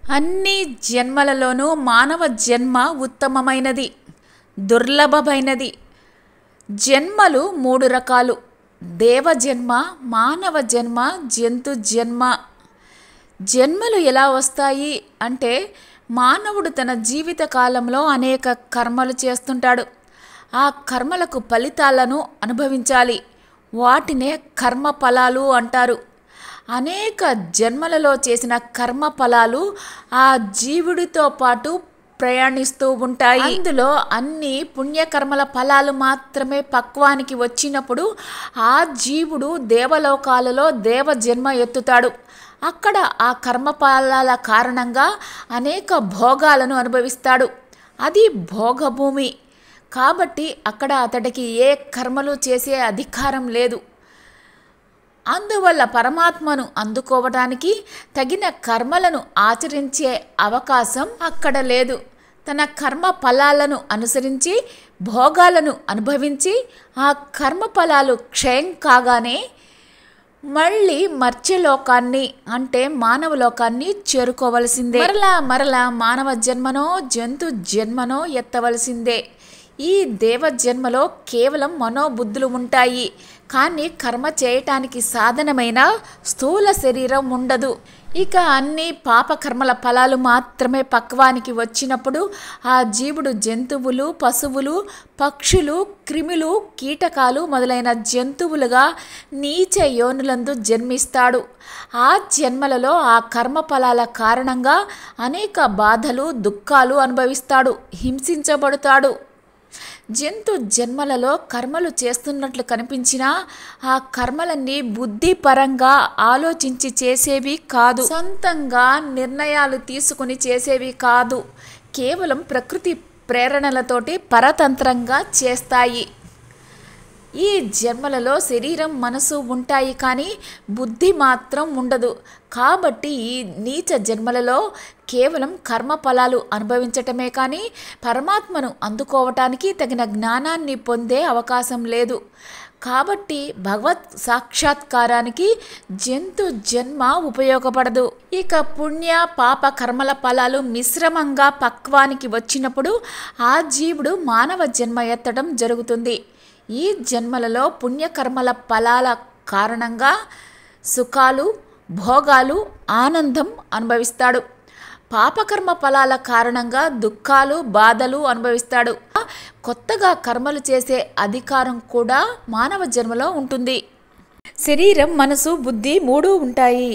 అన్ని జన్మలలోనూ మానవ జన్మ ఉత్తమమైనది, దుర్లభమైనది. జన్మలు మూడు రకాలు: దేవ జన్మ, మానవ జన్మ, జంతు జన్మ. జన్మలు ఎలా వస్తాయి అంటే, మానవుడు తన జీవిత కాలంలో అనేక కర్మలు చేస్తుంటాడు. ఆ కర్మలకు ఫలితాలను అనుభవించాలి. వాటినే కర్మ ఫలాలు అంటారు. అనేక జన్మలలో చేసిన కర్మ ఫలాలు ఆ జీవుడితో పాటు ప్రయాణిస్తూ ఉంటాయి. అందులో అన్ని పుణ్యకర్మల ఫలాలు మాత్రమే పక్వానికి వచ్చినప్పుడు ఆ జీవుడు దేవలోకాలలో దేవ జన్మ ఎత్తుతాడు. అక్కడ ఆ కర్మ ఫలాల కారణంగా అనేక భోగాలను అనుభవిస్తాడు. అది భోగభూమి కాబట్టి అక్కడ అతడికి ఏ కర్మలు చేసే అధికారం లేదు. అందువల్ల పరమాత్మను అందుకోవడానికి తగిన కర్మలను ఆచరించే అవకాశం అక్కడ లేదు. తన కర్మ ఫలాలను అనుసరించి భోగాలను అనుభవించి ఆ కర్మ ఫలాలు క్షయం కాగానే మళ్ళీ మర్త్యలోకాన్ని అంటే మానవ లోకాన్ని చేరుకోవలసిందే. మరలా మానవ జన్మనో జంతు జన్మనో ఎత్తవలసిందే. ఈ దేవ జన్మలో కేవలం మనోబుద్ధులు ఉంటాయి, కానీ కర్మ చేయటానికి సాధనమైన స్థూల శరీరం ఉండదు. ఇక అన్ని పాపకర్మల ఫలాలు మాత్రమే పక్వానికి వచ్చినప్పుడు ఆ జీవుడు జంతువులు, పశువులు, పక్షులు, క్రిములు, కీటకాలు మొదలైన జంతువులుగా నీచ యోనులందు జన్మిస్తాడు. ఆ జన్మలలో ఆ కర్మ ఫలాల కారణంగా అనేక బాధలు, దుఃఖాలు అనుభవిస్తాడు, హింసించబడతాడు. జంతు జన్మలలో కర్మలు చేస్తున్నట్లు కనిపించినా ఆ కర్మలన్నీ బుద్ధిపరంగా ఆలోచించి చేసేవి కాదు, సొంతంగా నిర్ణయాలు తీసుకుని చేసేవి కాదు. కేవలం ప్రకృతి ప్రేరణలతోటి పరతంత్రంగా చేస్తాయి. ఈ జన్మలలో శరీరం, మనసు ఉంటాయి, కానీ బుద్ధి మాత్రం ఉండదు. కాబట్టి ఈ నీచ జన్మలలో కేవలం కర్మ ఫలాలు అనుభవించటమే కానీ పరమాత్మను అందుకోవటానికి తగిన జ్ఞానాన్ని పొందే అవకాశం లేదు. కాబట్టి భగవత్ సాక్షాత్కారానికి జంతు జన్మ ఉపయోగపడదు. ఇక పుణ్య పాప కర్మల ఫలాలు మిశ్రమంగా పక్వానికి వచ్చినప్పుడు ఆ జీవుడు మానవ జన్మ ఎత్తడం జరుగుతుంది. ఈ జన్మలలో పుణ్యకర్మల ఫలాల కారణంగా సుఖాలు, భోగాలు, ఆనందం అనుభవిస్తాడు. పాపకర్మ ఫలాల కారణంగా దుఃఖాలు, బాధలు అనుభవిస్తాడు. కొత్తగా కర్మలు చేసే అధికారం కూడా మానవ జన్మలో ఉంటుంది. శరీరం, మనసు, బుద్ధి మూడు ఉంటాయి.